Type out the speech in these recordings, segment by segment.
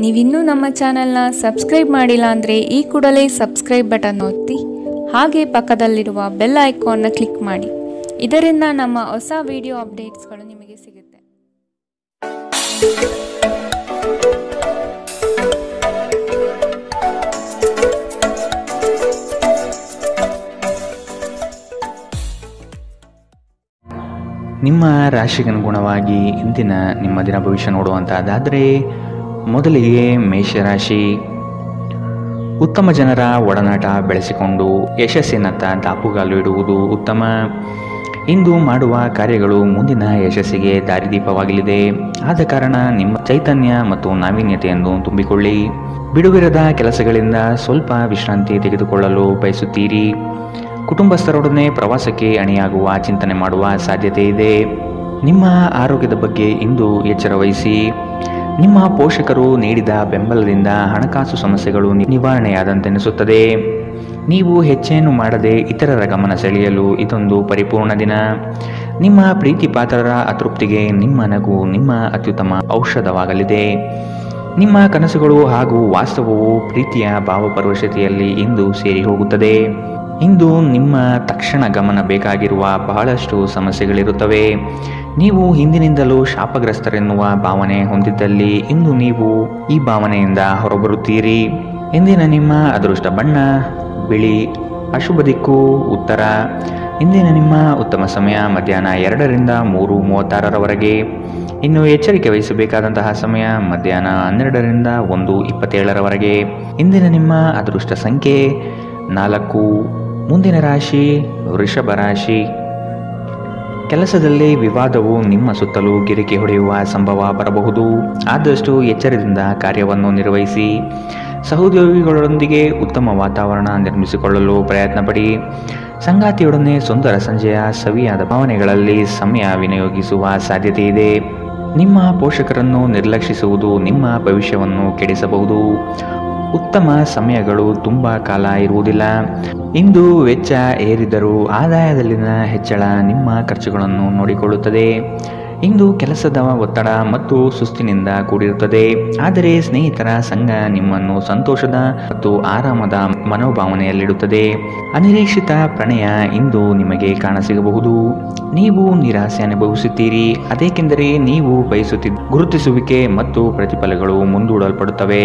ನೀವಿನ್ನೂ ನಮ್ಮ ಚಾನೆಲ್ನ ಸಬ್ಸ್ಕ್ರೈಬ್ ಮಾಡಿಲ್ಲ ಅಂದರೆ ಈ ಕೂಡಲೇ ಸಬ್ಸ್ಕ್ರೈಬ್ ಬಟನ್ ಒತ್ತಿ ಹಾಗೆ ಪಕ್ಕದಲ್ಲಿರುವ ಬೆಲ್ ಐಕಾನ್ನ ಕ್ಲಿಕ್ ಮಾಡಿ. ಇದರಿಂದ ನಮ್ಮ ಹೊಸ ವಿಡಿಯೋ ಅಪ್ಡೇಟ್ಸ್ಗಳು ನಿಮಗೆ ಸಿಗುತ್ತೆ. ನಿಮ್ಮ ರಾಶಿಗನುಗುಣವಾಗಿ ಇಂದಿನ ನಿಮ್ಮ ದಿನ ಭವಿಷ್ಯ ನೋಡುವಂತಹದ್ದಾದರೆ ಮೊದಲಿಗೆ ಮೇಷರಾಶಿ. ಉತ್ತಮ ಜನರ ಒಡನಾಟ ಬೆಳೆಸಿಕೊಂಡು ಯಶಸ್ಸಿನತ್ತ ದಾಪುಗಾಲು ಇಡುವುದು ಉತ್ತಮ. ಇಂದು ಮಾಡುವ ಕಾರ್ಯಗಳು ಮುಂದಿನ ಯಶಸ್ಸಿಗೆ ದಾರಿದೀಪವಾಗಲಿದೆ. ಆದ ಕಾರಣ ನಿಮ್ಮ ಚೈತನ್ಯ ಮತ್ತು ನಾವೀನ್ಯತೆಯನ್ನು ತುಂಬಿಕೊಳ್ಳಿ. ಬಿಡುವಿರದ ಕೆಲಸಗಳಿಂದ ಸ್ವಲ್ಪ ವಿಶ್ರಾಂತಿ ತೆಗೆದುಕೊಳ್ಳಲು ಬಯಸುತ್ತೀರಿ. ಕುಟುಂಬಸ್ಥರೊಡನೆ ಪ್ರವಾಸಕ್ಕೆ ಅಣಿಯಾಗುವ ಚಿಂತನೆ ಮಾಡುವ ಸಾಧ್ಯತೆ ಇದೆ. ನಿಮ್ಮ ಆರೋಗ್ಯದ ಬಗ್ಗೆ ಇಂದು ಎಚ್ಚರ ವಹಿಸಿ. ನಿಮ್ಮ ಪೋಷಕರು ನೀಡಿದ ಬೆಂಬಲದಿಂದ ಹಣಕಾಸು ಸಮಸ್ಯೆಗಳು ನಿವಾರಣೆಯಾದಂತೆನಿಸುತ್ತದೆ. ನೀವು ಹೆಚ್ಚೇನು ಮಾಡದೆ ಇತರರ ಗಮನ ಸೆಳೆಯಲು ಇದೊಂದು ಪರಿಪೂರ್ಣ ದಿನ. ನಿಮ್ಮ ಪ್ರೀತಿ ಪಾತ್ರರ ಅತೃಪ್ತಿಗೆ ನಿಮ್ಮ ನಗು ನಿಮ್ಮ ಅತ್ಯುತ್ತಮ ಔಷಧವಾಗಲಿದೆ. ನಿಮ್ಮ ಕನಸುಗಳು ಹಾಗೂ ವಾಸ್ತವವು ಪ್ರೀತಿಯ ಭಾವಪರವಶತೆಯಲ್ಲಿ ಇಂದು ಸೇರಿ ಹೋಗುತ್ತದೆ. ಇಂದು ನಿಮ್ಮ ತಕ್ಷಣ ಗಮನ ಬೇಕಾಗಿರುವ ಬಹಳಷ್ಟು ಸಮಸ್ಯೆಗಳಿರುತ್ತವೆ. ನೀವು ಹಿಂದಿನಿಂದಲೂ ಶಾಪಗ್ರಸ್ತರೆನ್ನುವ ಭಾವನೆ ಹೊಂದಿದ್ದಲ್ಲಿ ಇಂದು ನೀವು ಈ ಭಾವನೆಯಿಂದ ಹೊರಬರುತ್ತೀರಿ. ಇಂದಿನ ನಿಮ್ಮ ಅದೃಷ್ಟ ಬಣ್ಣ ಬಿಳಿ. ಅಶುಭ ದಿಕ್ಕು ಉತ್ತರ. ಇಂದಿನ ನಿಮ್ಮ ಉತ್ತಮ ಸಮಯ ಮಧ್ಯಾಹ್ನ 2ರಿಂದ 3:36ರವರೆಗೆ. ಇನ್ನು ಎಚ್ಚರಿಕೆ ವಹಿಸಬೇಕಾದಂತಹ ಸಮಯ ಮಧ್ಯಾಹ್ನ 12ರಿಂದ 1:27ರವರೆಗೆ. ಇಂದಿನ ನಿಮ್ಮ ಅದೃಷ್ಟ ಸಂಖ್ಯೆ 4. ಮುಂದಿನ ರಾಶಿ ವೃಷಭ ರಾಶಿ. ಕೆಲಸದಲ್ಲಿ ವಿವಾದವು ನಿಮ್ಮ ಸುತ್ತಲೂ ಗಿರಿಕಿ ಹೊಡೆಯುವ ಸಂಭವ ಬರಬಹುದು. ಆದಷ್ಟು ಎಚ್ಚರದಿಂದ ಕಾರ್ಯವನ್ನು ನಿರ್ವಹಿಸಿ. ಸಹೋದ್ಯೋಗಿಗಳೊಂದಿಗೆ ಉತ್ತಮ ವಾತಾವರಣ ನಿರ್ಮಿಸಿಕೊಳ್ಳಲು ಪ್ರಯತ್ನ ಪಡಿ. ಸಂಗಾತಿಯೊಡನೆ ಸುಂದರ ಸಂಜೆಯ ಸವಿಯಾದ ಭಾವನೆಗಳಲ್ಲಿ ಸಮಯ ವಿನಿಯೋಗಿಸುವ ಸಾಧ್ಯತೆ ಇದೆ. ನಿಮ್ಮ ಪೋಷಕರನ್ನು ನಿರ್ಲಕ್ಷಿಸುವುದು ನಿಮ್ಮ ಭವಿಷ್ಯವನ್ನು ಕೆಡಿಸಬಹುದು. ಉತ್ತಮ ಸಮಯಗಳು ತುಂಬ ಕಾಲ ಇರುವುದಿಲ್ಲ. ಇಂದು ವೆಚ್ಚ ಏರಿದರೂ ಆದಾಯದಲ್ಲಿನ ಹೆಚ್ಚಳ ನಿಮ್ಮ ಖರ್ಚುಗಳನ್ನು ನೋಡಿಕೊಳ್ಳುತ್ತದೆ. ಇಂದು ಕೆಲಸದ ಒತ್ತಡ ಮತ್ತು ಸುಸ್ತಿನಿಂದ ಕೂಡಿರುತ್ತದೆ. ಆದರೆ ಸ್ನೇಹಿತರ ಸಂಘ ನಿಮ್ಮನ್ನು ಸಂತೋಷದ ಮತ್ತು ಆರಾಮದ ಮನೋಭಾವನೆಯಲ್ಲಿಡುತ್ತದೆ. ಅನಿರೀಕ್ಷಿತ ಪ್ರಣಯ ಇಂದು ನಿಮಗೆ ಕಾಣಸಿಗಬಹುದು. ನೀವು ನಿರಾಸೆ ಅನುಭವಿಸುತ್ತೀರಿ. ಅದೇಕೆಂದರೆ ನೀವು ಬಯಸುತ್ತಿದ್ದ ಗುರುತಿಸುವಿಕೆ ಮತ್ತು ಪ್ರತಿಫಲಗಳು ಮುಂದೂಡಲ್ಪಡುತ್ತವೆ.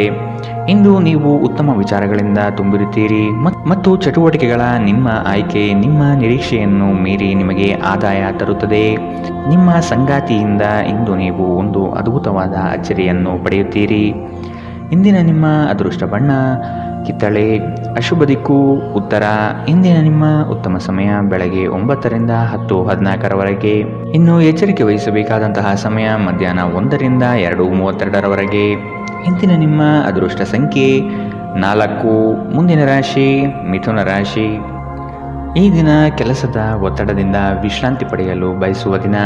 ಇಂದು ನೀವು ಉತ್ತಮ ವಿಚಾರಗಳಿಂದ ತುಂಬಿರುತ್ತೀರಿ ಮತ್ತು ಚಟುವಟಿಕೆಗಳ ನಿಮ್ಮ ಆಯ್ಕೆ ನಿಮ್ಮ ನಿರೀಕ್ಷೆಯನ್ನು ಮೀರಿ ನಿಮಗೆ ಆದಾಯ ತರುತ್ತದೆ. ನಿಮ್ಮ ಸಂಗಾತಿಯಿಂದ ಇಂದು ನೀವು ಒಂದು ಅದ್ಭುತವಾದ ಅಚ್ಚರಿಯನ್ನು ಪಡೆಯುತ್ತೀರಿ. ಇಂದಿನ ನಿಮ್ಮ ಅದೃಷ್ಟ ಬಣ್ಣ ಕಿತ್ತಳೆ. ಅಶುಭ ದಿಕ್ಕು ಉತ್ತರ. ಇಂದಿನ ನಿಮ್ಮ ಉತ್ತಮ ಸಮಯ ಬೆಳಗ್ಗೆ 9ರಿಂದ 10:14ರವರೆಗೆ. ಇನ್ನು ಎಚ್ಚರಿಕೆ ವಹಿಸಬೇಕಾದಂತಹ ಸಮಯ ಮಧ್ಯಾಹ್ನ 1ರಿಂದ 2:32ರವರೆಗೆ. ಇಂದಿನ ನಿಮ್ಮ ಅದೃಷ್ಟ ಸಂಖ್ಯೆ 4. ಮುಂದಿನ ರಾಶಿ ಮಿಥುನ ರಾಶಿ. ಈ ದಿನ ಕೆಲಸದ ಒತ್ತಡದಿಂದ ವಿಶ್ರಾಂತಿ ಪಡೆಯಲು ಬಯಸುವ ದಿನ.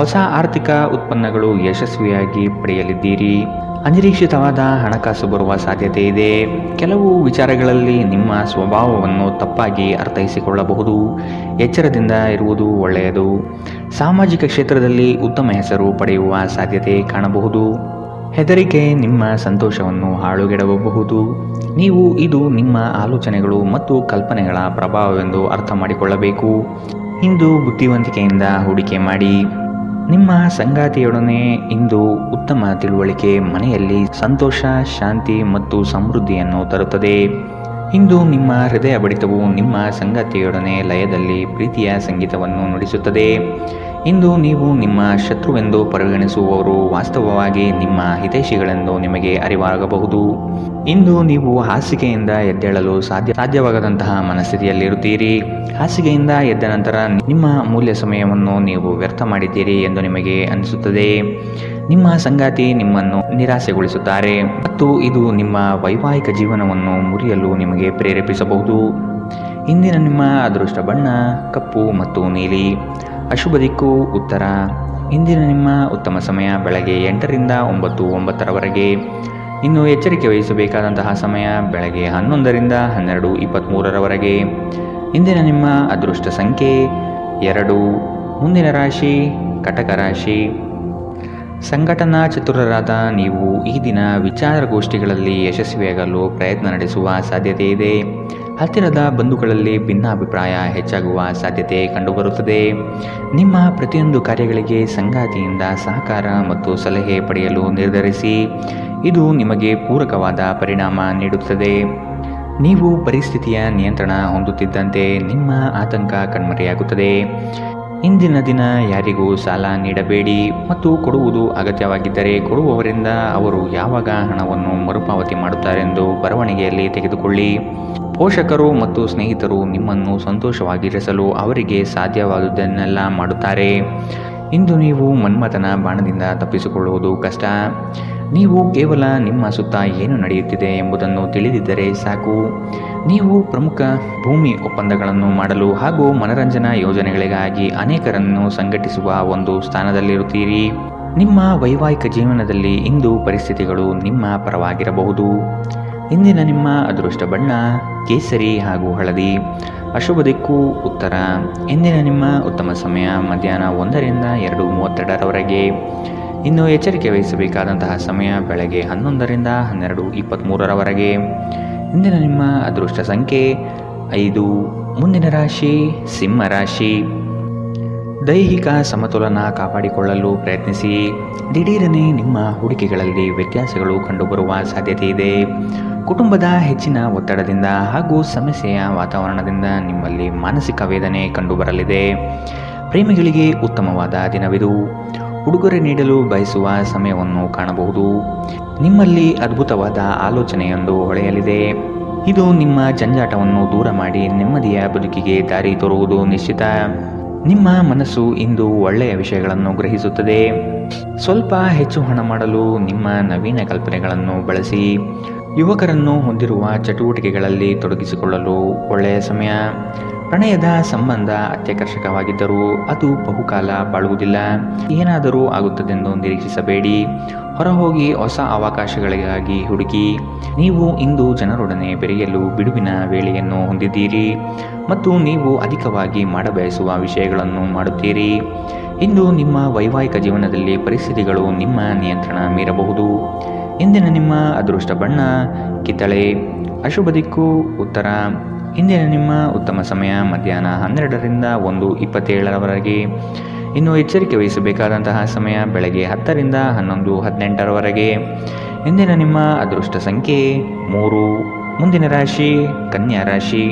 ಹೊಸ ಆರ್ಥಿಕ ಉತ್ಪನ್ನಗಳು ಯಶಸ್ವಿಯಾಗಿ ಪಡೆಯಲಿದ್ದೀರಿ. ಅನಿರೀಕ್ಷಿತವಾದ ಹಣಕಾಸು ಬರುವ ಸಾಧ್ಯತೆ ಇದೆ. ಕೆಲವು ವಿಚಾರಗಳಲ್ಲಿ ನಿಮ್ಮ ಸ್ವಭಾವವನ್ನು ತಪ್ಪಾಗಿ ಅರ್ಥೈಸಿಕೊಳ್ಳಬಹುದು. ಎಚ್ಚರದಿಂದ ಇರುವುದು ಒಳ್ಳೆಯದು. ಸಾಮಾಜಿಕ ಕ್ಷೇತ್ರದಲ್ಲಿ ಉತ್ತಮ ಹೆಸರು ಪಡೆಯುವ ಸಾಧ್ಯತೆ ಕಾಣಬಹುದು. ಹೆದರಿಕೆ ನಿಮ್ಮ ಸಂತೋಷವನ್ನು ಹಾಳುಗೆಡವಬಹುದು. ನೀವು ಇದು ನಿಮ್ಮ ಆಲೋಚನೆಗಳು ಮತ್ತು ಕಲ್ಪನೆಗಳ ಪ್ರಭಾವವೆಂದು ಅರ್ಥ ಮಾಡಿಕೊಳ್ಳಬೇಕು. ಇಂದು ಬುದ್ಧಿವಂತಿಕೆಯಿಂದ ಹೂಡಿಕೆ ಮಾಡಿ. ನಿಮ್ಮ ಸಂಗಾತಿಯೊಡನೆ ಇಂದು ಉತ್ತಮ ತಿಳುವಳಿಕೆ ಮನೆಯಲ್ಲಿ ಸಂತೋಷ ಶಾಂತಿ ಮತ್ತು ಸಮೃದ್ಧಿಯನ್ನು ತರುತ್ತದೆ. ಇಂದು ನಿಮ್ಮ ಹೃದಯ ಬಡಿತವು ನಿಮ್ಮ ಸಂಗಾತಿಯೊಡನೆ ಲಯದಲ್ಲಿ ಪ್ರೀತಿಯ ಸಂಗೀತವನ್ನು ನುಡಿಸುತ್ತದೆ. ಇಂದು ನೀವು ನಿಮ್ಮ ಶತ್ರುವೆಂದು ಪರಿಗಣಿಸುವವರು ವಾಸ್ತವವಾಗಿ ನಿಮ್ಮ ಹಿತೈಷಿಗಳೆಂದು ನಿಮಗೆ ಅರಿವಾಗಬಹುದು. ಇಂದು ನೀವು ಹಾಸಿಗೆಯಿಂದ ಎದ್ದೇಳಲು ಸಾಧ್ಯವಾಗದಂತಹ ಮನಸ್ಥಿತಿಯಲ್ಲಿರುತ್ತೀರಿ. ಹಾಸಿಗೆಯಿಂದ ಎದ್ದ ನಂತರ ನಿಮ್ಮ ಅಮೂಲ್ಯ ಸಮಯವನ್ನು ನೀವು ವ್ಯರ್ಥ ಮಾಡಿದ್ದೀರಿ ಎಂದು ನಿಮಗೆ ಅನಿಸುತ್ತದೆ. ನಿಮ್ಮ ಸಂಗಾತಿ ನಿಮ್ಮನ್ನು ನಿರಾಸೆಗೊಳಿಸುತ್ತಾರೆ ಮತ್ತು ಇದು ನಿಮ್ಮ ವೈವಾಹಿಕ ಜೀವನವನ್ನು ಮುರಿಯಲು ನಿಮಗೆ ಪ್ರೇರೇಪಿಸಬಹುದು. ಇಂದಿನ ನಿಮ್ಮ ಅದೃಷ್ಟ ಬಣ್ಣ ಕಪ್ಪು ಮತ್ತು ನೀಲಿ. ಅಶುಭ ದಿಕ್ಕು ಉತ್ತರ. ಇಂದಿನ ನಿಮ್ಮ ಉತ್ತಮ ಸಮಯ ಬೆಳಗ್ಗೆ 8ರಿಂದ 9:09ರವರೆಗೆ. ಇನ್ನು ಎಚ್ಚರಿಕೆ ವಹಿಸಬೇಕಾದಂತಹ ಸಮಯ ಬೆಳಗ್ಗೆ 11ರಿಂದ 12:23ರವರೆಗೆ. ಇಂದಿನ ನಿಮ್ಮ ಅದೃಷ್ಟ ಸಂಖ್ಯೆ 2. ಮುಂದಿನ ರಾಶಿ ಕಟಕ ರಾಶಿ. ಸಂಘಟನಾ ಚತುರರಾದ ನೀವು ಈ ದಿನ ವಿಚಾರಗೋಷ್ಠಿಗಳಲ್ಲಿ ಯಶಸ್ವಿಯಾಗಲು ಪ್ರಯತ್ನ ನಡೆಸುವ ಸಾಧ್ಯತೆ ಇದೆ. ಹತ್ತಿರದ ಬಂಧುಗಳಲ್ಲಿ ಭಿನ್ನಾಭಿಪ್ರಾಯ ಹೆಚ್ಚಾಗುವ ಸಾಧ್ಯತೆ ಕಂಡುಬರುತ್ತದೆ. ನಿಮ್ಮ ಪ್ರತಿಯೊಂದು ಕಾರ್ಯಗಳಿಗೆ ಸಂಗಾತಿಯಿಂದ ಸಹಕಾರ ಮತ್ತು ಸಲಹೆ ಪಡೆಯಲು ನಿರ್ಧರಿಸಿ. ಇದು ನಿಮಗೆ ಪೂರಕವಾದ ಪರಿಣಾಮ ನೀಡುತ್ತದೆ. ನೀವು ಪರಿಸ್ಥಿತಿಯ ನಿಯಂತ್ರಣ ಹೊಂದುತ್ತಿದ್ದಂತೆ ನಿಮ್ಮ ಆತಂಕ ಕಣ್ಮರೆಯಾಗುತ್ತದೆ. ಇಂದಿನ ದಿನ ಯಾರಿಗೂ ಸಾಲ ನೀಡಬೇಡಿ ಮತ್ತು ಕೊಡುವುದು ಅಗತ್ಯವಾಗಿದ್ದರೆ ಕೊಡುವವರಿಂದ ಅವರು ಯಾವಾಗ ಹಣವನ್ನು ಮರುಪಾವತಿ ಮಾಡುತ್ತಾರೆಂದು ಬರವಣಿಗೆಯಲ್ಲಿ ತೆಗೆದುಕೊಳ್ಳಿ. ಪೋಷಕರು ಮತ್ತು ಸ್ನೇಹಿತರು ನಿಮ್ಮನ್ನು ಸಂತೋಷವಾಗಿರಿಸಲು ಅವರಿಗೆ ಸಾಧ್ಯವಾದುದನ್ನೆಲ್ಲ ಮಾಡುತ್ತಾರೆ. ಇಂದು ನೀವು ಮನ್ಮಥನ ಬಾಣದಿಂದ ತಪ್ಪಿಸಿಕೊಳ್ಳುವುದು ಕಷ್ಟ. ನೀವು ಕೇವಲ ನಿಮ್ಮ ಸುತ್ತ ಏನು ನಡೆಯುತ್ತಿದೆ ಎಂಬುದನ್ನು ತಿಳಿದಿದ್ದರೆ ಸಾಕು. ನೀವು ಪ್ರಮುಖ ಭೂಮಿ ಒಪ್ಪಂದಗಳನ್ನು ಮಾಡಲು ಹಾಗೂ ಮನರಂಜನಾ ಯೋಜನೆಗಳಿಗಾಗಿ ಅನೇಕರನ್ನು ಸಂಘಟಿಸುವ ಒಂದು ಸ್ಥಾನದಲ್ಲಿರುತ್ತೀರಿ. ನಿಮ್ಮ ವೈವಾಹಿಕ ಜೀವನದಲ್ಲಿ ಇಂದು ಪರಿಸ್ಥಿತಿಗಳು ನಿಮ್ಮ ಪರವಾಗಿರಬಹುದು. ಇಂದಿನ ನಿಮ್ಮ ಅದೃಷ್ಟ ಬಣ್ಣ ಕೇಸರಿ ಹಾಗೂ ಹಳದಿ. ಅಶುಭ ದಿಕ್ಕು ಉತ್ತರ. ಇಂದಿನ ನಿಮ್ಮ ಉತ್ತಮ ಸಮಯ ಮಧ್ಯಾಹ್ನ 1ರಿಂದ 2:32ರವರೆಗೆ. ಇನ್ನು ಎಚ್ಚರಿಕೆ ವಹಿಸಬೇಕಾದಂತಹ ಸಮಯ ಬೆಳಗ್ಗೆ 11ರಿಂದ 12:23ರವರೆಗೆ. ಇಂದಿನ ನಿಮ್ಮ ಅದೃಷ್ಟ ಸಂಖ್ಯೆ 5. ಮುಂದಿನ ರಾಶಿ ಸಿಂಹ ರಾಶಿ. ದೈಹಿಕ ಸಮತೋಲನ ಕಾಪಾಡಿಕೊಳ್ಳಲು ಪ್ರಯತ್ನಿಸಿ. ದಿಢೀರನೆ ನಿಮ್ಮ ಹೂಡಿಕೆಗಳಲ್ಲಿ ವ್ಯತ್ಯಾಸಗಳು ಕಂಡುಬರುವ ಸಾಧ್ಯತೆ ಇದೆ. ಕುಟುಂಬದ ಹೆಚ್ಚಿನ ಒತ್ತಡದಿಂದ ಹಾಗೂ ಸಮಸ್ಯೆಯ ವಾತಾವರಣದಿಂದ ನಿಮ್ಮಲ್ಲಿ ಮಾನಸಿಕ ವೇದನೆ ಕಂಡುಬರಲಿದೆ. ಪ್ರೇಮಿಗಳಿಗೆ ಉತ್ತಮವಾದ ದಿನವಿದು. ಉಡುಗೊರೆ ನೀಡಲು ಬಯಸುವ ಸಮಯವನ್ನು ಕಾಣಬಹುದು. ನಿಮ್ಮಲ್ಲಿ ಅದ್ಭುತವಾದ ಆಲೋಚನೆಯೊಂದು ಹೊಳೆಯಲಿದೆ. ಇದು ನಿಮ್ಮ ಜಂಜಾಟವನ್ನು ದೂರ ಮಾಡಿ ನೆಮ್ಮದಿಯ ಬದುಕಿಗೆ ದಾರಿ ತೋರುವುದು ನಿಶ್ಚಿತ. ನಿಮ್ಮ ಮನಸ್ಸು ಇಂದು ಒಳ್ಳೆಯ ವಿಷಯಗಳನ್ನು ಗ್ರಹಿಸುತ್ತದೆ. ಸ್ವಲ್ಪ ಹೆಚ್ಚು ಹಣ ಮಾಡಲು ನಿಮ್ಮ ನವೀನ ಕಲ್ಪನೆಗಳನ್ನು ಬಳಸಿ. ಯುವಕರನ್ನು ಹೊಂದಿರುವ ಚಟುವಟಿಕೆಗಳಲ್ಲಿ ತೊಡಗಿಸಿಕೊಳ್ಳಲು ಒಳ್ಳೆಯ ಸಮಯ. ಪ್ರಣಯದ ಸಂಬಂಧ ಅತ್ಯಾಕರ್ಷಕವಾಗಿದ್ದರೂ ಅದು ಬಹುಕಾಲ ಬಾಳುವುದಿಲ್ಲ. ಏನಾದರೂ ಆಗುತ್ತದೆಂದು ನಿರೀಕ್ಷಿಸಬೇಡಿ. ಹೊರಹೋಗಿ ಹೊಸ ಅವಕಾಶಗಳಿಗಾಗಿ ಹುಡುಕಿ. ನೀವು ಇಂದು ಜನರೊಡನೆ ಬೆರೆಯಲು ಬಿಡುವಿನ ವೇಳೆಯನ್ನು ಹೊಂದಿದ್ದೀರಿ ಮತ್ತು ನೀವು ಅಧಿಕವಾಗಿ ಮಾಡಬಯಸುವ ವಿಷಯಗಳನ್ನು ಮಾಡುತ್ತೀರಿ. ಇಂದು ನಿಮ್ಮ ವೈವಾಹಿಕ ಜೀವನದಲ್ಲಿ ಪರಿಸ್ಥಿತಿಗಳು ನಿಮ್ಮ ನಿಯಂತ್ರಣ ಮೀರಬಹುದು. ಇಂದಿನ ನಿಮ್ಮ ಅದೃಷ್ಟ ಬಣ್ಣ ಕಿತ್ತಳೆ. ಅಶುಭ ದಿಕ್ಕು ಉತ್ತರ. ಇಂದಿನ ನಿಮ್ಮ ಉತ್ತಮ ಸಮಯ ಮಧ್ಯಾಹ್ನ 12ರಿಂದ 1:27ರವರೆಗೆ. ಇನ್ನು ಎಚ್ಚರಿಕೆ ವಹಿಸಬೇಕಾದಂತಹ ಸಮಯ ಬೆಳಗ್ಗೆ 10ರಿಂದ 11:18ರವರೆಗೆ. ಇಂದಿನ ನಿಮ್ಮ ಅದೃಷ್ಟ ಸಂಖ್ಯೆ 3. ಮುಂದಿನ ರಾಶಿ ಕನ್ಯಾ ರಾಶಿ.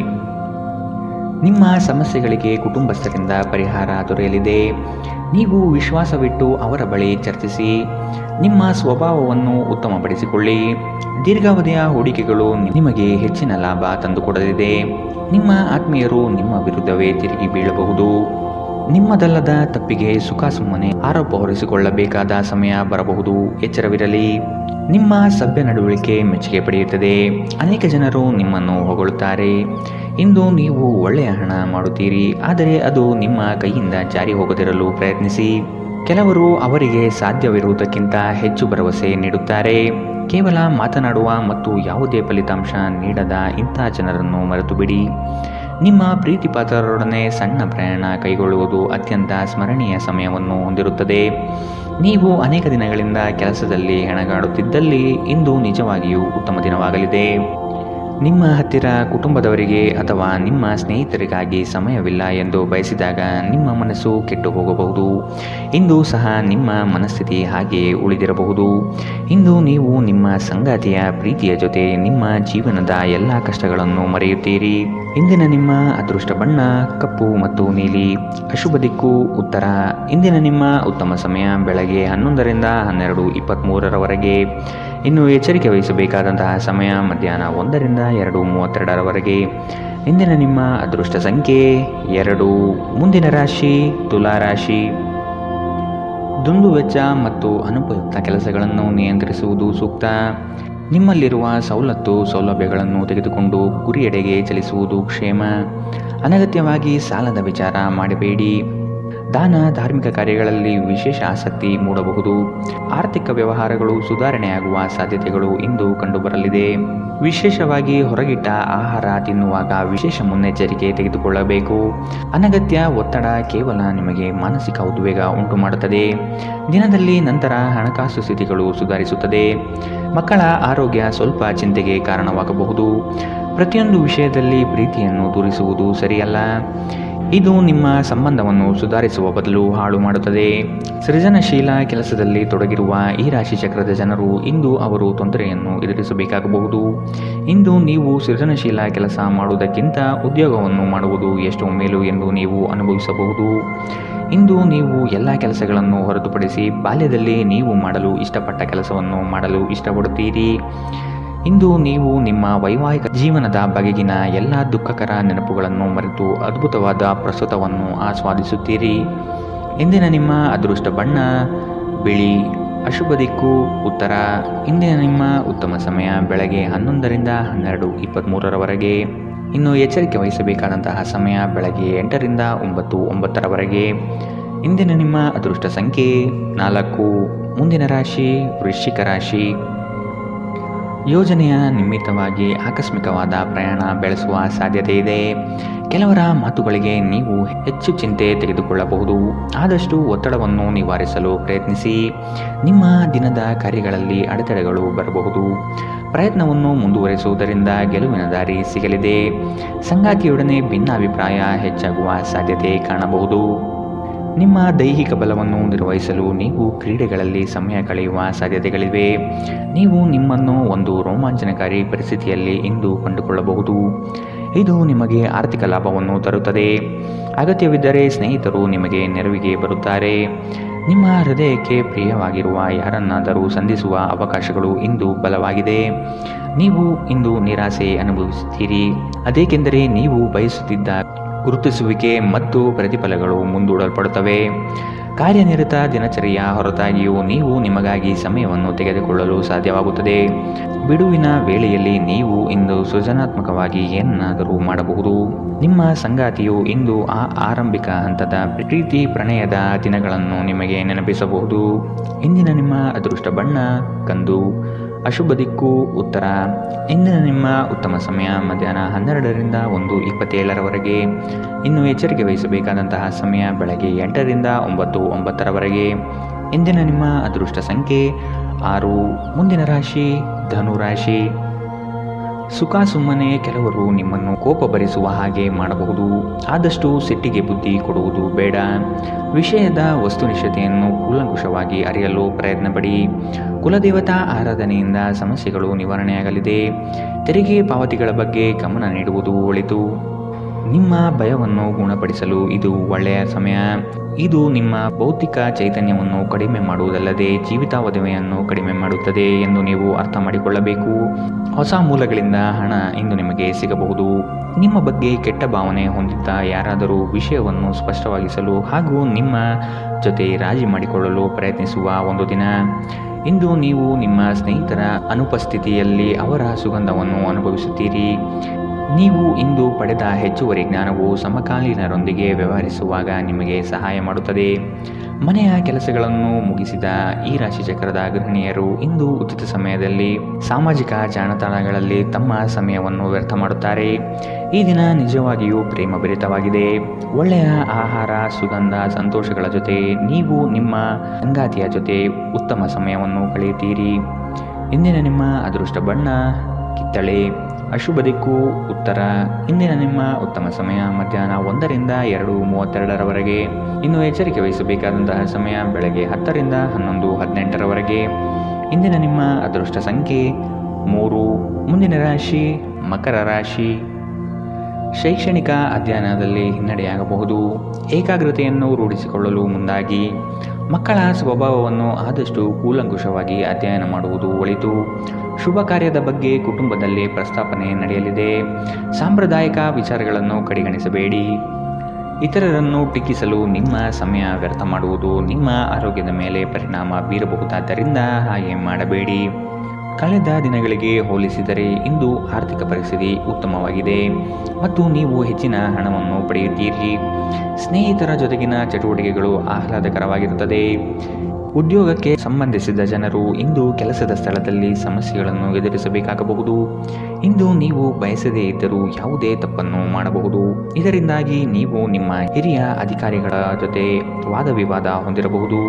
ನಿಮ್ಮ ಸಮಸ್ಯೆಗಳಿಗೆ ಕುಟುಂಬಸ್ಥರಿಂದ ಪರಿಹಾರ ದೊರೆಯಲಿದೆ. ನೀವು ವಿಶ್ವಾಸವಿಟ್ಟು ಅವರ ಬಳಿ ಚರ್ಚಿಸಿ. ನಿಮ್ಮ ಸ್ವಭಾವವನ್ನು ಉತ್ತಮಪಡಿಸಿಕೊಳ್ಳಿ. ದೀರ್ಘಾವಧಿಯ ಹೂಡಿಕೆಗಳು ನಿಮಗೆ ಹೆಚ್ಚಿನ ಲಾಭ ತಂದುಕೊಡಲಿದೆ. ನಿಮ್ಮ ಆತ್ಮೀಯರು ನಿಮ್ಮ ವಿರುದ್ಧವೇ ತಿರುಗಿ ಬೀಳಬಹುದು. ನಿಮ್ಮದಲ್ಲದ ತಪ್ಪಿಗೆ ಸುಖ ಸುಮ್ಮನೆ ಆರೋಪ ಹೊರಿಸಿಕೊಳ್ಳಬೇಕಾದ ಸಮಯ ಬರಬಹುದು. ಎಚ್ಚರವಿರಲಿ. ನಿಮ್ಮ ಸಭ್ಯ ನಡವಳಿಕೆ ಮೆಚ್ಚುಗೆ ಪಡೆಯುತ್ತದೆ. ಅನೇಕ ಜನರು ನಿಮ್ಮನ್ನು ಹೊಗಳುತ್ತಾರೆ. ಇಂದು ನೀವು ಒಳ್ಳೆಯ ಹಣ ಮಾಡುತ್ತೀರಿ, ಆದರೆ ಅದು ನಿಮ್ಮ ಕೈಯಿಂದ ಜಾರಿ ಹೋಗದಿರಲು ಪ್ರಯತ್ನಿಸಿ. ಕೆಲವರು ಅವರಿಗೆ ಸಾಧ್ಯವಿರುವುದಕ್ಕಿಂತ ಹೆಚ್ಚು ಭರವಸೆ ನೀಡುತ್ತಾರೆ. ಕೇವಲ ಮಾತನಾಡುವ ಮತ್ತು ಯಾವುದೇ ಫಲಿತಾಂಶ ನೀಡದ ಇಂಥ ಜನರನ್ನು ಮರೆತು ಬಿಡಿ. ನಿಮ್ಮ ಪ್ರೀತಿಪಾತ್ರರೊಡನೆ ಸಣ್ಣ ಪ್ರಯಾಣ ಕೈಗೊಳ್ಳುವುದು ಅತ್ಯಂತ ಸ್ಮರಣೀಯ ಸಮಯವನ್ನು ಹೊಂದಿರುತ್ತದೆ. ನೀವು ಅನೇಕ ದಿನಗಳಿಂದ ಕೆಲಸದಲ್ಲಿ ಹೆಣಗಾಡುತ್ತಿದ್ದಲ್ಲಿ ಇಂದು ನಿಜವಾಗಿಯೂ ಉತ್ತಮ ದಿನವಾಗಲಿದೆ. ನಿಮ್ಮ ಹತ್ತಿರ ಕುಟುಂಬದವರಿಗೆ ಅಥವಾ ನಿಮ್ಮ ಸ್ನೇಹಿತರಿಗಾಗಿ ಸಮಯವಿಲ್ಲ ಎಂದು ಬಯಸಿದಾಗ ನಿಮ್ಮ ಮನಸ್ಸು ಕೆಟ್ಟು ಹೋಗಬಹುದು. ಇಂದು ಸಹ ನಿಮ್ಮ ಮನಸ್ಥಿತಿ ಹಾಗೆಯೇ ಉಳಿದಿರಬಹುದು. ಇಂದು ನೀವು ನಿಮ್ಮ ಸಂಗಾತಿಯ ಪ್ರೀತಿಯ ಜೊತೆ ನಿಮ್ಮ ಜೀವನದ ಎಲ್ಲ ಕಷ್ಟಗಳನ್ನು ಮರೆಯುತ್ತೀರಿ. ಇಂದಿನ ನಿಮ್ಮ ಅದೃಷ್ಟ ಬಣ್ಣ ಕಪ್ಪು ಮತ್ತು ನೀಲಿ. ಅಶುಭ ದಿಕ್ಕು ಉತ್ತರ. ಇಂದಿನ ನಿಮ್ಮ ಉತ್ತಮ ಸಮಯ ಬೆಳಗ್ಗೆ 11ರಿಂದ 12:23ರವರೆಗೆ. ಇನ್ನು ಎಚ್ಚರಿಕೆ ವಹಿಸಬೇಕಾದಂತಹ ಸಮಯ ಮಧ್ಯಾಹ್ನ 1ರಿಂದ 2:32ರವರೆಗೆ. ಇಂದಿನ ನಿಮ್ಮ ಅದೃಷ್ಟ ಸಂಖ್ಯೆ 2. ಮುಂದಿನ ರಾಶಿ ತುಲಾ ರಾಶಿ. ದುಂದುವೆಚ್ಚ ಮತ್ತು ಅನುಪಯುಕ್ತ ಕೆಲಸಗಳನ್ನು ನಿಯಂತ್ರಿಸುವುದು ಸೂಕ್ತ. ನಿಮ್ಮಲ್ಲಿರುವ ಸೌಲಭ್ಯಗಳನ್ನು ತೆಗೆದುಕೊಂಡು ಗುರಿಯೆಡೆಗೆ ಚಲಿಸುವುದು ಕ್ಷೇಮ. ಅನಗತ್ಯವಾಗಿ ಸಾಲದ ವಿಚಾರ ಮಾಡಬೇಡಿ. ದಾನ ಧಾರ್ಮಿಕ ಕಾರ್ಯಗಳಲ್ಲಿ ವಿಶೇಷ ಆಸಕ್ತಿ ಮೂಡಬಹುದು. ಆರ್ಥಿಕ ವ್ಯವಹಾರಗಳು ಸುಧಾರಣೆಯಾಗುವ ಸಾಧ್ಯತೆಗಳು ಇಂದು ಕಂಡುಬರಲಿದೆ. ವಿಶೇಷವಾಗಿ ಹೊರಗಿಟ್ಟ ಆಹಾರ ತಿನ್ನುವಾಗ ವಿಶೇಷ ಮುನ್ನೆಚ್ಚರಿಕೆ ತೆಗೆದುಕೊಳ್ಳಬೇಕು. ಅನಗತ್ಯ ಒತ್ತಡ ಕೇವಲ ನಿಮಗೆ ಮಾನಸಿಕ ಉದ್ವೇಗ ಉಂಟು ಮಾಡುತ್ತದೆ. ದಿನದಲ್ಲಿ ನಂತರ ಹಣಕಾಸು ಸ್ಥಿತಿಗಳು ಸುಧಾರಿಸುತ್ತದೆ. ಮಕ್ಕಳ ಆರೋಗ್ಯ ಸ್ವಲ್ಪ ಚಿಂತೆಗೆ ಕಾರಣವಾಗಬಹುದು. ಪ್ರತಿಯೊಂದು ವಿಷಯದಲ್ಲಿ ಪ್ರೀತಿಯನ್ನು ತೋರಿಸುವುದು ಸರಿಯಲ್ಲ. ಇದು ನಿಮ್ಮ ಸಂಬಂಧವನ್ನು ಸುಧಾರಿಸುವ ಬದಲು ಹಾಳು ಮಾಡುತ್ತದೆ. ಸೃಜನಶೀಲ ಕೆಲಸದಲ್ಲಿ ತೊಡಗಿರುವ ಈ ರಾಶಿ ಚಕ್ರದ ಜನರು ಇಂದು ಅವರು ತೊಂದರೆಯನ್ನು ಎದುರಿಸಬೇಕಾಗಬಹುದು. ಇಂದು ನೀವು ಸೃಜನಶೀಲ ಕೆಲಸ ಮಾಡುವುದಕ್ಕಿಂತ ಉದ್ಯೋಗವನ್ನು ಮಾಡುವುದು ಎಷ್ಟು ಮೇಲು ಎಂದು ನೀವು ಅನುಭವಿಸಬಹುದು. ಇಂದು ನೀವು ಎಲ್ಲ ಕೆಲಸಗಳನ್ನು ಹೊರತುಪಡಿಸಿ ಬಾಲ್ಯದಲ್ಲಿ ನೀವು ಮಾಡಲು ಇಷ್ಟಪಟ್ಟ ಕೆಲಸವನ್ನು ಮಾಡಲು ಇಷ್ಟಪಡುತ್ತೀರಿ. ಇಂದು ನೀವು ನಿಮ್ಮ ವೈವಾಹಿಕ ಜೀವನದ ಬಗೆಗಿನ ಎಲ್ಲ ದುಃಖಕರ ನೆನಪುಗಳನ್ನು ಮರೆತು ಅದ್ಭುತವಾದ ಪ್ರಸ್ತುತವನ್ನು ಆಸ್ವಾದಿಸುತ್ತೀರಿ. ಇಂದಿನ ನಿಮ್ಮ ಅದೃಷ್ಟ ಬಣ್ಣ ಬಿಳಿ. ಅಶುಭ ದಿಕ್ಕು ಉತ್ತರ. ಇಂದಿನ ನಿಮ್ಮ ಉತ್ತಮ ಸಮಯ ಬೆಳಗ್ಗೆ 11ರಿಂದ 12:23 ಇನ್ನು ಎಚ್ಚರಿಕೆ ವಹಿಸಬೇಕಾದಂತಹ ಸಮಯ ಬೆಳಗ್ಗೆ 8ರಿಂದ 9:09 ಇಂದಿನ ನಿಮ್ಮ ಅದೃಷ್ಟ ಸಂಖ್ಯೆ 4. ಮುಂದಿನ ರಾಶಿ ವೃಶ್ಚಿಕ ರಾಶಿ. ಯೋಜನೆಯ ನಿಮಿತ್ತವಾಗಿ ಆಕಸ್ಮಿಕವಾದ ಪ್ರಯಾಣ ಬೆಳೆಸುವ ಸಾಧ್ಯತೆ ಇದೆ. ಕೆಲವರ ಮಾತುಗಳಿಗೆ ನೀವು ಹೆಚ್ಚು ಚಿಂತೆ ತೆಗೆದುಕೊಳ್ಳಬಹುದು. ಆದಷ್ಟು ಒತ್ತಡವನ್ನು ನಿವಾರಿಸಲು ಪ್ರಯತ್ನಿಸಿ. ನಿಮ್ಮ ದಿನದ ಕಾರ್ಯಗಳಲ್ಲಿ ಅಡೆತಡೆಗಳು ಬರಬಹುದು. ಪ್ರಯತ್ನವನ್ನು ಮುಂದುವರಿಸುವುದರಿಂದ ಗೆಲುವಿನ ದಾರಿ ಸಿಗಲಿದೆ. ಸಂಗಾತಿಯೊಡನೆ ಭಿನ್ನಾಭಿಪ್ರಾಯ ಹೆಚ್ಚಾಗುವ ಸಾಧ್ಯತೆ ಕಾಣಬಹುದು. ನಿಮ್ಮ ದೈಹಿಕ ಬಲವನ್ನು ನಿರ್ವಹಿಸಲು ನೀವು ಕ್ರೀಡೆಗಳಲ್ಲಿ ಸಮಯ ಕಳೆಯುವ ಸಾಧ್ಯತೆಗಳಿವೆ. ನೀವು ನಿಮ್ಮನ್ನು ಒಂದು ರೋಮಾಂಚನಕಾರಿ ಪರಿಸ್ಥಿತಿಯಲ್ಲಿ ಇಂದು ಕಂಡುಕೊಳ್ಳಬಹುದು. ಇದು ನಿಮಗೆ ಆರ್ಥಿಕ ಲಾಭವನ್ನು ತರುತ್ತದೆ. ಅಗತ್ಯವಿದ್ದರೆ ಸ್ನೇಹಿತರು ನಿಮಗೆ ನೆರವಿಗೆ ಬರುತ್ತಾರೆ. ನಿಮ್ಮ ಹೃದಯಕ್ಕೆ ಪ್ರಿಯವಾಗಿರುವ ಯಾರನ್ನಾದರೂ ಸಂಧಿಸುವ ಅವಕಾಶಗಳು ಇಂದು ಬಲವಾಗಿದೆ. ನೀವು ಇಂದು ನಿರಾಸೆ ಅನುಭವಿಸುತ್ತೀರಿ. ಅದೇಕೆಂದರೆ ನೀವು ಬಯಸುತ್ತಿದ್ದ ಗುರುತಿಸುವಿಕೆ ಮತ್ತು ಪ್ರತಿಫಲಗಳು ಮುಂದೂಡಲ್ಪಡುತ್ತವೆ. ಕಾರ್ಯನಿರತ ದಿನಚರಿಯ ಹೊರತಾಗಿಯೂ ನೀವು ನಿಮಗಾಗಿ ಸಮಯವನ್ನು ತೆಗೆದುಕೊಳ್ಳಲು ಸಾಧ್ಯವಾಗುತ್ತದೆ. ಬಿಡುವಿನ ವೇಳೆಯಲ್ಲಿ ನೀವು ಇಂದು ಸೃಜನಾತ್ಮಕವಾಗಿ ಏನನ್ನಾದರೂ ಮಾಡಬಹುದು. ನಿಮ್ಮ ಸಂಗಾತಿಯು ಇಂದು ಆ ಆರಂಭಿಕ ಹಂತದ ಪ್ರೀತಿ ಪ್ರಣಯದ ದಿನಗಳನ್ನು ನಿಮಗೆ ನೆನಪಿಸಬಹುದು. ಇಂದಿನ ನಿಮ್ಮ ಅದೃಷ್ಟ ಬಣ್ಣ ಕಂದು. ಅಶುಭ ದಿಕ್ಕು ಉತ್ತರ. ಇಂದಿನ ನಿಮ್ಮ ಉತ್ತಮ ಸಮಯ ಮಧ್ಯಾಹ್ನ 12ರಿಂದ 1:27 ಇನ್ನು ಎಚ್ಚರಿಕೆ ವಹಿಸಬೇಕಾದಂತಹ ಸಮಯ ಬೆಳಗ್ಗೆ 8ರಿಂದ 9:09 ಇಂದಿನ ನಿಮ್ಮ ಅದೃಷ್ಟ ಸಂಖ್ಯೆ 6. ಮುಂದಿನ ರಾಶಿ ಧನುರಾಶಿ. ಸುಖ ಸುಮ್ಮನೆ ಕೆಲವರು ನಿಮ್ಮನ್ನು ಕೋಪ ಭರಿಸುವ ಹಾಗೆ ಮಾಡಬಹುದು. ಆದಷ್ಟು ಸಿಟ್ಟಿಗೆ ಬುದ್ಧಿ ಕೊಡುವುದು ಬೇಡ. ವಿಷಯದ ವಸ್ತುನಿಷ್ಠತೆಯನ್ನು ಕೂಲಂಕುಷವಾಗಿ ಅರಿಯಲು ಪ್ರಯತ್ನಪಡಿ. ಕುಲದೇವತಾ ಆರಾಧನೆಯಿಂದ ಸಮಸ್ಯೆಗಳು ನಿವಾರಣೆಯಾಗಲಿದೆ. ತೆರಿಗೆ ಪಾವತಿಗಳ ಬಗ್ಗೆ ಗಮನ ನೀಡುವುದು ಒಳಿತು. ನಿಮ್ಮ ಭಯವನ್ನು ಗುಣಪಡಿಸಲು ಇದು ಒಳ್ಳೆಯ ಸಮಯ. ಇದು ನಿಮ್ಮ ಭೌತಿಕ ಚೈತನ್ಯವನ್ನು ಕಡಿಮೆ ಮಾಡುವುದಲ್ಲದೆ ಜೀವಿತಾವಧಿಯನ್ನು ಕಡಿಮೆ ಮಾಡುತ್ತದೆ ಎಂದು ನೀವು ಅರ್ಥ ಮಾಡಿಕೊಳ್ಳಬೇಕು. ಹೊಸ ಮೂಲಗಳಿಂದ ಹಣ ಇಂದು ನಿಮಗೆ ಸಿಗಬಹುದು. ನಿಮ್ಮ ಬಗ್ಗೆ ಕೆಟ್ಟ ಭಾವನೆ ಹೊಂದಿದ್ದ ಯಾರಾದರೂ ವಿಷಯವನ್ನು ಸ್ಪಷ್ಟವಾಗಿಸಲು ಹಾಗೂ ನಿಮ್ಮ ಜೊತೆ ರಾಜಿ ಮಾಡಿಕೊಳ್ಳಲು ಪ್ರಯತ್ನಿಸುವ ಒಂದು ದಿನ. ಇಂದು ನೀವು ನಿಮ್ಮ ಸ್ನೇಹಿತರ ಅನುಪಸ್ಥಿತಿಯಲ್ಲಿ ಅವರ ಸುಗಂಧವನ್ನು ಅನುಭವಿಸುತ್ತೀರಿ. ನೀವು ಇಂದು ಪಡೆದ ಹೆಚ್ಚುವರಿ ಜ್ಞಾನವು ಸಮಕಾಲೀನರೊಂದಿಗೆ ವ್ಯವಹರಿಸುವಾಗ ನಿಮಗೆ ಸಹಾಯ ಮಾಡುತ್ತದೆ. ಮನೆಯ ಕೆಲಸಗಳನ್ನು ಮುಗಿಸಿದ ಈ ರಾಶಿಚಕ್ರದ ಗೃಹಿಣಿಯರು ಇಂದು ಉಚಿತ ಸಮಯದಲ್ಲಿ ಸಾಮಾಜಿಕ ಜಾಲತಾಣಗಳಲ್ಲಿ ತಮ್ಮ ಸಮಯವನ್ನು ವ್ಯರ್ಥ ಮಾಡುತ್ತಾರೆ. ಈ ದಿನ ನಿಜವಾಗಿಯೂ ಪ್ರೇಮಭರಿತವಾಗಿದೆ. ಒಳ್ಳೆಯ ಆಹಾರ, ಸುಗಂಧ, ಸಂತೋಷಗಳ ಜೊತೆ ನೀವು ನಿಮ್ಮ ಸಂಗಾತಿಯ ಜೊತೆ ಉತ್ತಮ ಸಮಯವನ್ನು ಕಳೆಯುತ್ತೀರಿ. ಇಂದಿನ ನಿಮ್ಮ ಅದೃಷ್ಟ ಬಣ್ಣ ಕಿತ್ತಳೆ. ಅಶುಭ ದಿಕ್ಕು ಉತ್ತರ. ಇಂದಿನ ನಿಮ್ಮ ಉತ್ತಮ ಸಮಯ ಮಧ್ಯಾಹ್ನ 1ರಿಂದ 2:32 ಇನ್ನು ಎಚ್ಚರಿಕೆ ವಹಿಸಬೇಕಾದಂತಹ ಸಮಯ ಬೆಳಗ್ಗೆ 10ರಿಂದ 11:18 ಇಂದಿನ ನಿಮ್ಮ ಅದೃಷ್ಟ ಸಂಖ್ಯೆ 3. ಮುಂದಿನ ರಾಶಿ ಮಕರ ರಾಶಿ. ಶೈಕ್ಷಣಿಕ ಅಧ್ಯಯನದಲ್ಲಿ ಹಿನ್ನಡೆಯಾಗಬಹುದು. ಏಕಾಗ್ರತೆಯನ್ನು ರೂಢಿಸಿಕೊಳ್ಳಲು ಮುಂದಾಗಿ. ಮಕ್ಕಳ ಸ್ವಭಾವವನ್ನು ಆದಷ್ಟು ಕೂಲಂಕುಷವಾಗಿ ಅಧ್ಯಯನ ಮಾಡುವುದು ಒಳಿತು. ಶುಭ ಕಾರ್ಯದ ಬಗ್ಗೆ ಕುಟುಂಬದಲ್ಲಿ ಪ್ರಸ್ತಾಪನೆ ನಡೆಯಲಿದೆ. ಸಾಂಪ್ರದಾಯಿಕ ವಿಚಾರಗಳನ್ನು ಕಡೆಗಣಿಸಬೇಡಿ. ಇತರರನ್ನು ಟೀಕಿಸಲು ನಿಮ್ಮ ಸಮಯ ವ್ಯರ್ಥ ಮಾಡುವುದು ನಿಮ್ಮ ಆರೋಗ್ಯದ ಮೇಲೆ ಪರಿಣಾಮ ಬೀರಬಹುದಾದ್ದರಿಂದ ಹಾಗೆ ಮಾಡಬೇಡಿ. ಕಳೆದ ದಿನಗಳಿಗೆ ಹೋಲಿಸಿದರೆ ಇಂದು ಆರ್ಥಿಕ ಪರಿಸ್ಥಿತಿ ಉತ್ತಮವಾಗಿದೆ ಮತ್ತು ನೀವು ಹೆಚ್ಚಿನ ಹಣವನ್ನು ಪಡೆಯುತ್ತೀರಿ. ಸ್ನೇಹಿತರ ಜೊತೆಗಿನ ಚಟುವಟಿಕೆಗಳು ಆಹ್ಲಾದಕರವಾಗಿರುತ್ತದೆ. ಉದ್ಯೋಗಕ್ಕೆ ಸಂಬಂಧಿಸಿದ ಜನರು ಇಂದು ಕೆಲಸದ ಸ್ಥಳದಲ್ಲಿ ಸಮಸ್ಯೆಗಳನ್ನು ಎದುರಿಸಬೇಕಾಗಬಹುದು. ಇಂದು ನೀವು ಬಯಸದೇ ಇದ್ದರೂ ಯಾವುದೇ ತಪ್ಪನ್ನು ಮಾಡಬಹುದು. ಇದರಿಂದಾಗಿ ನೀವು ನಿಮ್ಮ ಹಿರಿಯ ಅಧಿಕಾರಿಗಳ ಜೊತೆ ವಾದವಿವಾದ ಹೊಂದಿರಬಹುದು.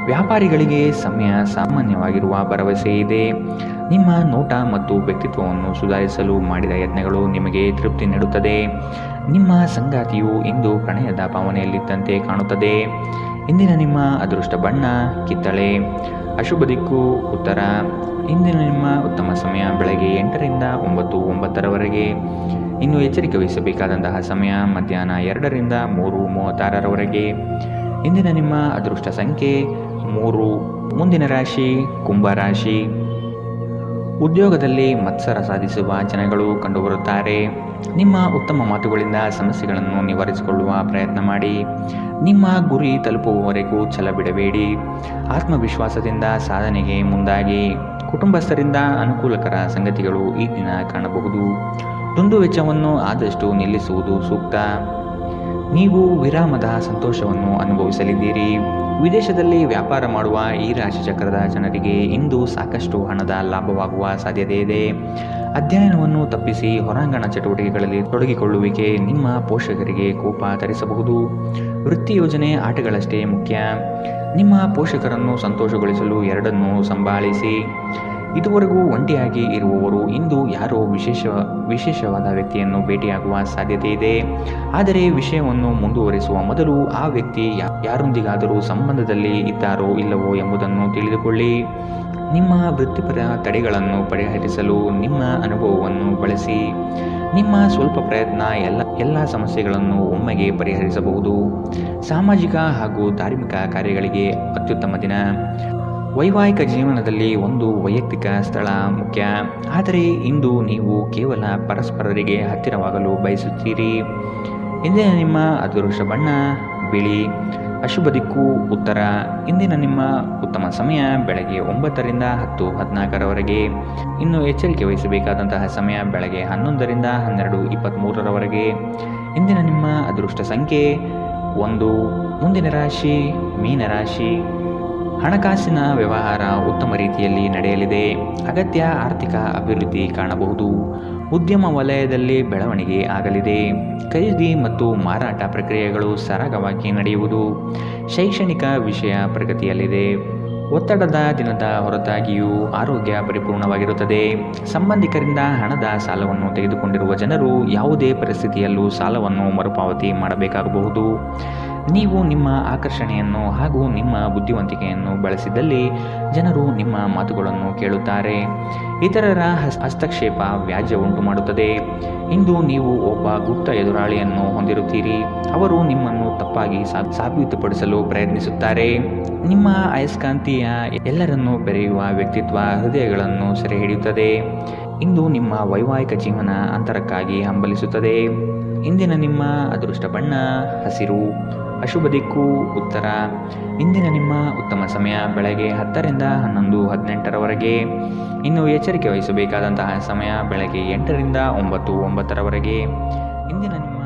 ವ್ಯಾಪಾರಿಗಳಿಗೆ ಸಮಯ ಸಾಮಾನ್ಯವಾಗಿರುವ ಭರವಸೆ ಇದೆ. ನಿಮ್ಮ ನೋಟ ಮತ್ತು ವ್ಯಕ್ತಿತ್ವವನ್ನು ಸುಧಾರಿಸಲು ಮಾಡಿದ ಯತ್ನಗಳು ನಿಮಗೆ ತೃಪ್ತಿ ನೀಡುತ್ತದೆ. ನಿಮ್ಮ ಸಂಗಾತಿಯು ಇಂದು ಪ್ರಣಯದ ಭಾವನೆಯಲ್ಲಿದ್ದಂತೆ ಕಾಣುತ್ತದೆ. ಇಂದಿನ ನಿಮ್ಮ ಅದೃಷ್ಟ ಬಣ್ಣ ಕಿತ್ತಳೆ. ಅಶುಭ ದಿಕ್ಕು ಉತ್ತರ. ಇಂದಿನ ನಿಮ್ಮ ಉತ್ತಮ ಸಮಯ ಬೆಳಗ್ಗೆ 8 ರಿಂದ 9:09 ಇನ್ನು ಎಚ್ಚರಿಕೆ ವಹಿಸಬೇಕಾದಂತಹ ಸಮಯ ಮಧ್ಯಾಹ್ನ 2 ರಿಂದ 3:36 ಇಂದಿನ ನಿಮ್ಮ ಅದೃಷ್ಟ ಸಂಖ್ಯೆ 3. ಮುಂದಿನ ರಾಶಿ ಕುಂಭರಾಶಿ. ಉದ್ಯೋಗದಲ್ಲಿ ಮತ್ಸರ ಸಾಧಿಸುವ ಜನಗಳು ಕಂಡುಬರುತ್ತಾರೆ. ನಿಮ್ಮ ಉತ್ತಮ ಮಾತುಗಳಿಂದ ಸಮಸ್ಯೆಗಳನ್ನು ನಿವಾರಿಸಿಕೊಳ್ಳುವ ಪ್ರಯತ್ನ ಮಾಡಿ. ನಿಮ್ಮ ಗುರಿ ತಲುಪುವವರೆಗೂ ಛಲ ಬಿಡಬೇಡಿ. ಆತ್ಮವಿಶ್ವಾಸದಿಂದ ಸಾಧನೆಗೆ ಮುಂದಾಗಿ. ಕುಟುಂಬಸ್ಥರಿಂದ ಅನುಕೂಲಕರ ಸಂಗತಿಗಳು ಈ ದಿನ ಕಾಣಬಹುದು. ದುಂದು ವೆಚ್ಚವನ್ನು ಆದಷ್ಟು ನಿಲ್ಲಿಸುವುದು ಸೂಕ್ತ. ನೀವು ವಿರಾಮದ ಸಂತೋಷವನ್ನು ಅನುಭವಿಸಲಿದ್ದೀರಿ. ವಿದೇಶದಲ್ಲಿ ವ್ಯಾಪಾರ ಮಾಡುವ ಈ ರಾಶಿ ಚಕ್ರದ ಜನರಿಗೆ ಇಂದು ಸಾಕಷ್ಟು ಹಣದ ಲಾಭವಾಗುವ ಸಾಧ್ಯತೆ ಇದೆ. ಅಧ್ಯಯನವನ್ನು ತಪ್ಪಿಸಿ ಹೊರಾಂಗಣ ಚಟುವಟಿಕೆಗಳಲ್ಲಿ ತೊಡಗಿಕೊಳ್ಳುವಿಕೆ ನಿಮ್ಮ ಪೋಷಕರಿಗೆ ಕೋಪ ತರಿಸಬಹುದು. ವೃತ್ತಿ ಯೋಜನೆ ಆಟಗಳಷ್ಟೇ ಮುಖ್ಯ. ನಿಮ್ಮ ಪೋಷಕರನ್ನು ಸಂತೋಷಗೊಳಿಸಲು ಎರಡನ್ನೂ ಸಂಭಾಳಿಸಿ. ಇದುವರೆಗೂ ಒಂಟಿಯಾಗಿ ಇರುವವರು ಇಂದು ಯಾರೋ ವಿಶೇಷವಾದ ವ್ಯಕ್ತಿಯನ್ನು ಭೇಟಿಯಾಗುವ ಸಾಧ್ಯತೆ ಇದೆ. ಆದರೆ ವಿಷಯವನ್ನು ಮುಂದುವರಿಸುವ ಮೊದಲು ಆ ವ್ಯಕ್ತಿ ಯಾರೊಂದಿಗಾದರೂ ಸಂಬಂಧದಲ್ಲಿ ಇದ್ದಾರೋ ಇಲ್ಲವೋ ಎಂಬುದನ್ನು ತಿಳಿದುಕೊಳ್ಳಿ. ನಿಮ್ಮ ವೃತ್ತಿಪರ ತಡೆಗಳನ್ನು ಪರಿಹರಿಸಲು ನಿಮ್ಮ ಅನುಭವವನ್ನು ಬಳಸಿ. ನಿಮ್ಮ ಸ್ವಲ್ಪ ಪ್ರಯತ್ನ ಎಲ್ಲ ಸಮಸ್ಯೆಗಳನ್ನು ಒಮ್ಮೆಗೆ ಪರಿಹರಿಸಬಹುದು. ಸಾಮಾಜಿಕ ಹಾಗೂ ಧಾರ್ಮಿಕ ಕಾರ್ಯಗಳಿಗೆ ಅತ್ಯುತ್ತಮ ದಿನ. ವೈವಾಹಿಕ ಜೀವನದಲ್ಲಿ ಒಂದು ವೈಯಕ್ತಿಕ ಸ್ಥಳ ಮುಖ್ಯ. ಆದರೆ ಇಂದು ನೀವು ಕೇವಲ ಪರಸ್ಪರರಿಗೆ ಹತ್ತಿರವಾಗಲು ಬಯಸುತ್ತೀರಿ. ಇಂದಿನ ನಿಮ್ಮ ಅದೃಷ್ಟ ಬಣ್ಣ ಬಿಳಿ. ಅಶುಭ ದಿಕ್ಕು ಉತ್ತರ. ಇಂದಿನ ನಿಮ್ಮ ಉತ್ತಮ ಸಮಯ ಬೆಳಗ್ಗೆ 9 ರಿಂದ 10:14 ಇನ್ನು ಎಚ್ಚರಿಕೆ ವಹಿಸಬೇಕಾದಂತಹ ಸಮಯ ಬೆಳಗ್ಗೆ 11 ರಿಂದ 12:23 ಇಂದಿನ ನಿಮ್ಮ ಅದೃಷ್ಟ ಸಂಖ್ಯೆ 1. ಮುಂದಿನ ರಾಶಿ ಮೀನರಾಶಿ. ಹಣಕಾಸಿನ ವ್ಯವಹಾರ ಉತ್ತಮ ರೀತಿಯಲ್ಲಿ ನಡೆಯಲಿದೆ. ಅಗತ್ಯ ಆರ್ಥಿಕ ಅಭಿವೃದ್ಧಿ ಕಾಣಬಹುದು. ಉದ್ಯಮ ವಲಯದಲ್ಲಿ ಬೆಳವಣಿಗೆ ಆಗಲಿದೆ. ಖರೀದಿ ಮತ್ತು ಮಾರಾಟ ಪ್ರಕ್ರಿಯೆಗಳು ಸರಾಗವಾಗಿ ನಡೆಯುವುದು. ಶೈಕ್ಷಣಿಕ ವಿಷಯ ಪ್ರಗತಿಯಲ್ಲಿದೆ. ಒತ್ತಡದ ದಿನದ ಹೊರತಾಗಿಯೂ ಆರೋಗ್ಯ ಪರಿಪೂರ್ಣವಾಗಿರುತ್ತದೆ. ಸಂಬಂಧಿಕರಿಂದ ಹಣದ ಸಾಲವನ್ನು ತೆಗೆದುಕೊಂಡಿರುವ ಜನರು ಯಾವುದೇ ಪರಿಸ್ಥಿತಿಯಲ್ಲೂ ಸಾಲವನ್ನು ಮರುಪಾವತಿ ಮಾಡಬೇಕಾಗಬಹುದು. ನೀವು ನಿಮ್ಮ ಆಕರ್ಷಣೆಯನ್ನು ಹಾಗೂ ನಿಮ್ಮ ಬುದ್ಧಿವಂತಿಕೆಯನ್ನು ಬಳಸಿದಲ್ಲಿ ಜನರು ನಿಮ್ಮ ಮಾತುಗಳನ್ನು ಕೇಳುತ್ತಾರೆ. ಇತರರ ಹಸ್ತಕ್ಷೇಪ ವ್ಯಾಜ್ಯ ಉಂಟು ಮಾಡುತ್ತದೆ. ಇಂದು ನೀವು ಒಬ್ಬ ಗುಪ್ತ ಎದುರಾಳಿಯನ್ನು ಹೊಂದಿರುತ್ತೀರಿ. ಅವರು ನಿಮ್ಮನ್ನು ತಪ್ಪಾಗಿ ಸಾಬೀತುಪಡಿಸಲು ಪ್ರಯತ್ನಿಸುತ್ತಾರೆ. ನಿಮ್ಮ ಅಯಸ್ಕಾಂತೀಯ ಎಲ್ಲರನ್ನೂ ಬೆರೆಯುವ ವ್ಯಕ್ತಿತ್ವ ಹೃದಯಗಳನ್ನು ಸೆರೆ ಹಿಡಿಯುತ್ತದೆ. ಇಂದು ನಿಮ್ಮ ವೈವಾಹಿಕ ಜೀವನ ಅಂತರಕ್ಕಾಗಿ ಹಂಬಲಿಸುತ್ತದೆ. ಇಂದಿನ ನಿಮ್ಮ ಅದೃಷ್ಟ ಬಣ್ಣ ಹಸಿರು. ಅಶುಭ ದಿಕ್ಕು ಉತ್ತರ. ಇಂದಿನ ನಿಮ್ಮ ಉತ್ತಮ ಸಮಯ ಬೆಳಗ್ಗೆ 10 ರಿಂದ 11:18 ಇನ್ನು ಎಚ್ಚರಿಕೆ ವಹಿಸಬೇಕಾದಂತಹ ಸಮಯ ಬೆಳಗ್ಗೆ 8 ರಿಂದ 9:09 ಇಂದಿನ ನಿಮ್ಮ